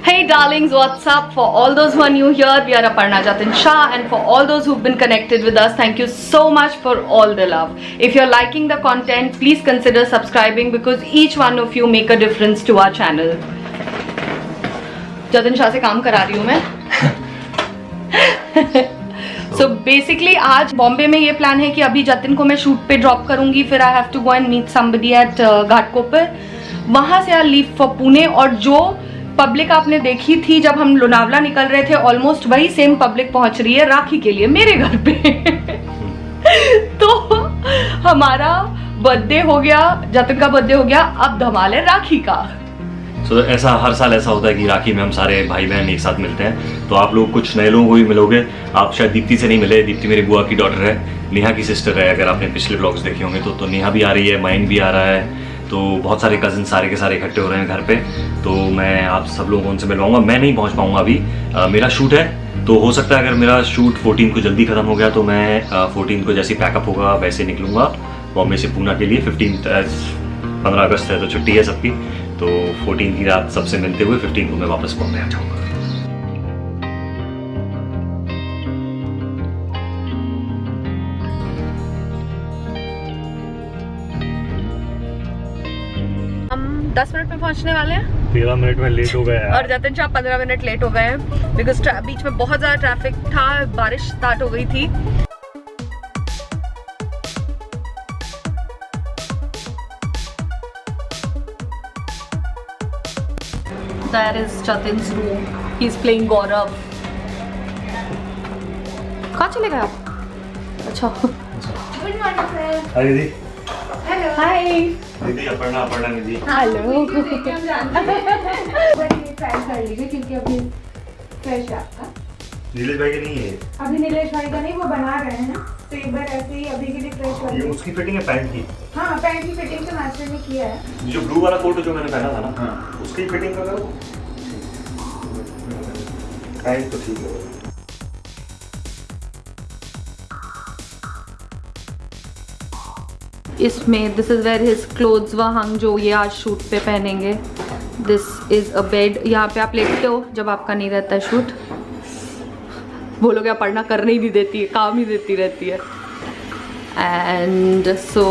Hey darlings, what's up? For all those who are new here, we are Aparna Jatin Shah, and for all those who've been connected with us, thank you so much for all the love. If you're liking the content, please consider subscribing because each one of you make a difference to our channel. Jatin Shah से काम करा रही हूँ मैं. So basically आज बॉम्बे में ये plan है कि अभी जतिन को मैं शूट पे ड्रॉप करूंगी, फिर I have to go and meet somebody at Ghatkopar. वहां से आई लीव फॉर पुणे, और जो पब्लिक आपने देखी थी जब हम लोनावला निकल रहे थे, ऑलमोस्ट वही सेम पब्लिक पहुंच रही है राखी के लिए मेरे घर पे. तो हमारा बर्थडे हो गया, जतिन का बर्थडे हो गया, अब धमाल है राखी का. So, ऐसा हर साल ऐसा होता है कि राखी में हम सारे भाई बहन एक साथ मिलते हैं. तो आप लोग कुछ नए लोगों को भी मिलोगे. आप शायद दीप्ति से नहीं मिले. दीप्ति मेरी बुआ की डॉटर है, नेहा की सिस्टर है. अगर आपने पिछले ब्लॉग्स देखे होंगे तो नेहा भी आ रही है, माइन भी आ रहा है. तो बहुत सारे कज़न सारे के सारे इकट्ठे हो रहे हैं घर पे. तो मैं आप सब लोगों को उनसे मिलवाऊंगा. मैं नहीं पहुंच पाऊंगा अभी, मेरा शूट है. तो हो सकता है अगर मेरा शूट 14 को जल्दी ख़त्म हो गया तो मैं 14 को जैसे पैकअप होगा वैसे निकलूँगा बॉम्बे से पूना के लिए. 15 अगस्त है तो छुट्टी है सबकी. तो 14 की रात सबसे मिलते हुए 15 को मैं वापस बॉम्बे आ जाऊँगा. हम 10 मिनट में पहुंचने वाले हैं. 13 मिनट में लेट हो गए और जतिन शाह 15 मिनट लेट हो गए हैं बिकॉज बीच में बहुत ज़्यादा ट्रैफिक था, बारिश स्टार्ट हो गई थी. That is Jatin's room. He's playing Gaurav. कहाँ चले गए आप? अच्छा. Good morning, sir. हाय दीदी. Hello. Hi. दीदी अपर्णा दीदी. Hello. हम जानते हैं. बट ट्राई कर लीजिए क्योंकि अभी फ्रेश आपका. नीलेश भाई के नहीं है. अभी नीलेश भाई का नहीं, वो बना रहे हैं ना, तो एक बार ऐसे ही अभी के लिए फ्रेश कर ये लीजिए. उसकी फिटिंग है पैंट की. हाँ, पैंट की फिटिंग तो मास्टर ने किया है. जो ब्लू वाला कोट जो मैंने पहना था ना, हाँ. उसकी फिटिंग का करो. पैंट तो ठीक है. इसमें this is where his clothes were hung, जो ये आज शूट पे पहनेंगे. This is a bed. यहाँ पे आप लेटते हो जब आपका नहीं रहता है शूट. बोलोगे पढ़ना करने ही नहीं देती है, काम ही देती रहती है. And so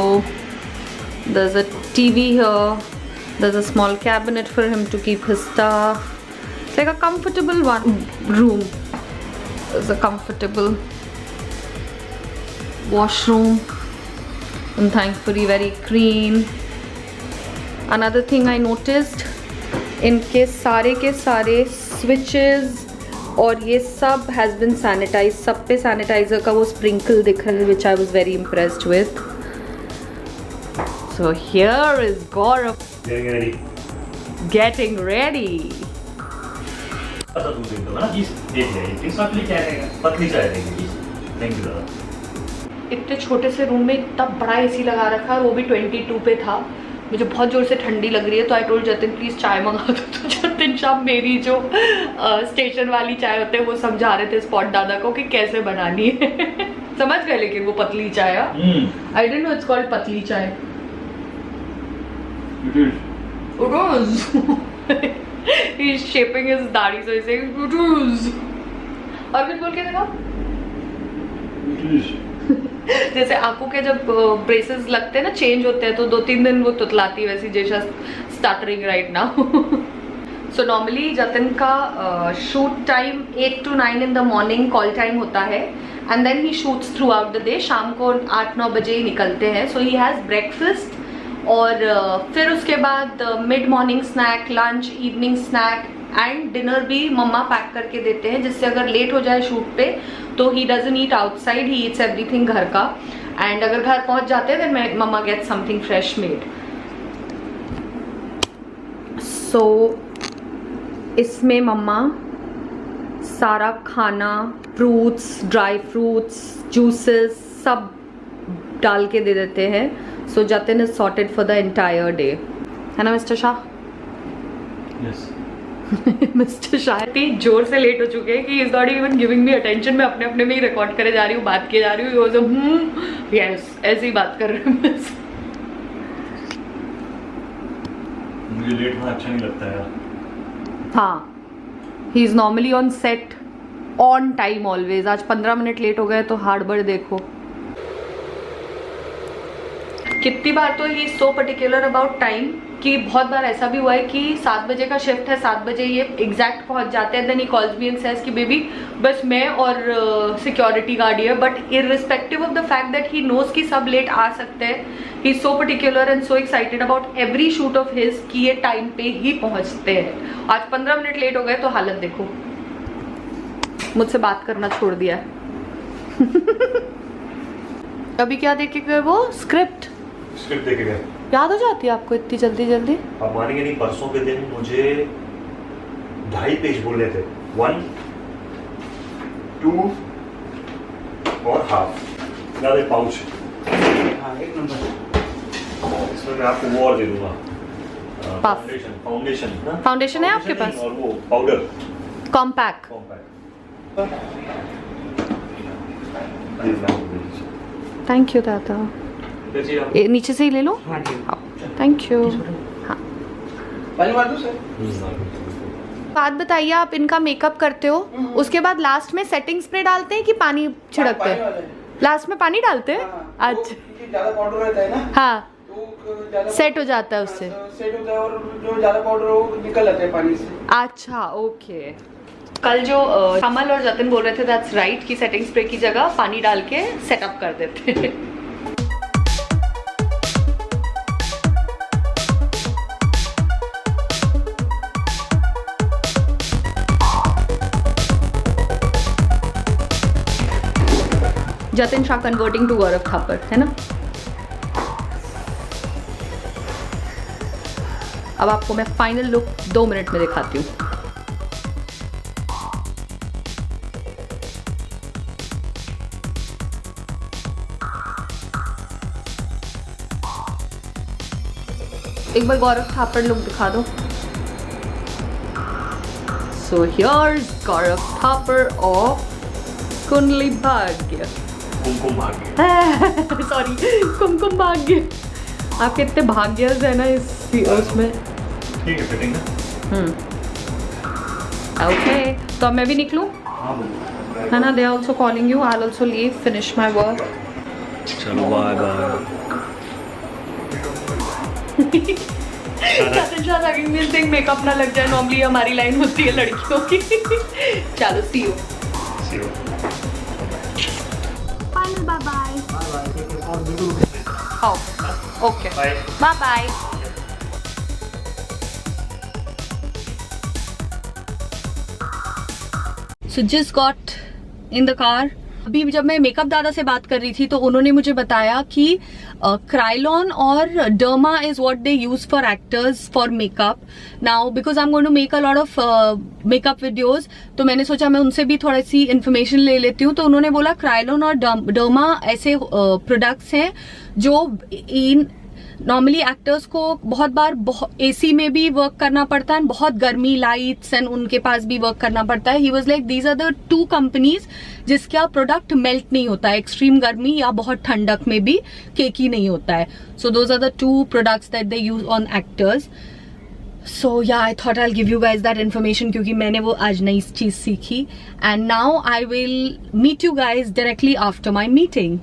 there's a TV here. There's a small cabinet for him to keep his stuff. It's like a comfortable room. There's a comfortable washroom. And thankfully very clean. Another thing I noticed, इनके सारे के सारे switches और ये सब has been sanitized. सब पे sanitizer का वो sprinkle दिख रहा है, which I was very impressed with. So here is Gaurav getting ready. अच्छा दूध दे दो ना. एक ले. इस वक्त ले क्या रहेगा? पतली चाय रहेगी. थैंक यू दादा. इतने छोटे से रूम में इतना बड़ा एसी लगा रखा है, वो भी 22 पे था. मुझे बहुत जोर से ठंडी लग रही है, तो आई टोल्ड जतिन प्लीज़ चाय मंगा दो. तो जतिन शाह मेरी जो स्टेशन वाली चाय होते हैं वो समझा रहे थे स्पॉट दादा को कि कैसे बनानी है. समझ गए लेकिन वो पतली चाय. I didn't know it's called पतली चाय. It is. He's shaping his दाढ़ी, so he's saying it is. और कुछ बोल के देखा. It is. जैसे आंखों के जब ब्रेसेस लगते हैं ना, चेंज होते हैं, तो 2-3 दिन वो तुतलाती है, वैसी जेशा stuttering right now. So normally Jatin का shoot time 8 to 9 in the morning call time होता है, and then he shoots throughout the day. शाम को 8-9 बजे ही निकलते हैं. सो ही हैज़ ब्रेकफास्ट, और फिर उसके बाद mid morning snack, lunch, evening snack and dinner भी मम्मा पैक करके देते हैं, जिससे अगर लेट हो जाए शूट पे तो he doesn't eat outside, he eats everything घर का. एंड अगर घर पहुंच जाते हैं देन मम्मा गेट समथिंग फ्रेश मेड. सो इसमें मम्मा सारा खाना, फ्रूट्स, ड्राई फ्रूट्स, जूसेस सब डाल के दे देते हैं. So Jatin is sorted for the entire day, है ना mister Shah? Yes. Mister Shah इतनी जोर से लेट हो चुके हैं कि is not even giving me attention. मैं अपने अपने में ही रिकॉर्ड करे जा रही हूँ, बात किए जा रही हूँ. यस ऐसे ही बात कर रहे हैं. मुझे लेट होना अच्छा नहीं लगता है. हाँ he is normally on set on time always. आज 15 मिनट लेट हो गए तो हार्डबड़ देखो. कितनी बार तो ही सो पर्टिकुलर अबाउट टाइम कि बहुत बार ऐसा भी हुआ है कि 7 बजे का शिफ्ट है, 7 बजे ये एग्जैक्ट पहुंच जाते हैं. Then he calls me and says कि बेबी बस मैं और सिक्योरिटी गार्ड ही है. But irrespective of the fact that he knows कि सब लेट आ सकते हैं, he is so particular and so excited about every shoot of his कि ये टाइम पे ही पहुंचते हैं. आज 15 मिनट लेट हो गए तो हालत देखो. मुझसे बात करना छोड़ दिया है. अभी क्या देखे गए वो? स्क्रिप्ट देखे गए. याद हो जाती है आपको इतनी जल्दी जल्दी? आप मानेंगे नहीं, परसों के दिन मुझे 2.5 पेज बोलने थे. 1, 2 और हाफ. याद है पाउच? हाँ, एक नंबर. इसमें मैं आपको वो और दे दूंगा. फाउंडेशन ना? फाउंडेशन है आपके पास? और वो पाउडर कॉम्पैक्ट. थैंक यू दादा. ये नीचे से ही ले लो. हाँ जी. Thank you. हाँ, पानी मार दो सर. बात बताइए, आप इनका मेकअप करते हो उसके बाद लास्ट में सेटिंग स्प्रे डालते हैं कि पानी छिड़कते हैं? लास्ट में पानी डालते हैं. अच्छा, ज्यादा पाउडर रहता है ना. हाँ, तो सेट हो जाता है उससे. सेट होता है और जो ज्यादा पाउडर हो वो निकल जाता है पानी से. अच्छा, ओके. कल जो कमल और जतिन बोल रहे थे दैट्स राइट कि सेटिंग स्प्रे की जगह पानी डाल के सेटअप कर देते हैं. जतिन शाह कन्वर्टिंग टू गौरव थापर, है ना? अब आपको मैं फाइनल लुक 2 मिनट में दिखाती हूँ. एक बार गौरव थापर लुक दिखा दो. So here's Gaurav Thapar of Kundali Bhagya. Kumkum Bhagya. Sorry, Kumkum Bhagya. आपके इतने भाग्यस है ना इस उसमें. ठीक है, फिटिंग है. ओके, तो अब मैं भी निकलूं, है ना? They are also calling you. I will also leave, finish my work. चलो बाय बाय. मेकअप ना लग जाए, नॉर्मली हमारी लाइन होती है लड़कियों की. चलो, see you. Bye bye. Okay, bye bye. So just got in the car. अभी जब मैं मेकअप दादा से बात कर रही थी तो उन्होंने मुझे बताया कि क्राइलॉन और derma is what they use for actors for makeup. Now because I am going to make a lot of makeup videos, तो मैंने सोचा मैं उनसे भी थोड़ी सी इन्फॉर्मेशन ले लेती हूँ. तो उन्होंने बोला क्राइलॉन और डर्मा ऐसे प्रोडक्ट्स हैं जो नॉर्मली एक्टर्स को बहुत बार एसी में भी वर्क करना पड़ता है, बहुत गर्मी लाइट्स एंड उनके पास भी वर्क करना पड़ता है. He was like these are the 2 companies जिसका प्रोडक्ट मेल्ट नहीं होता है एक्सट्रीम गर्मी या बहुत ठंडक में भी केकी नहीं होता है. So those are the 2 products that they use on actors. So yeah I thought I give you guys that information क्योंकि मैंने वो आज नई चीज सीखी. And now I will meet you guys directly after my meeting.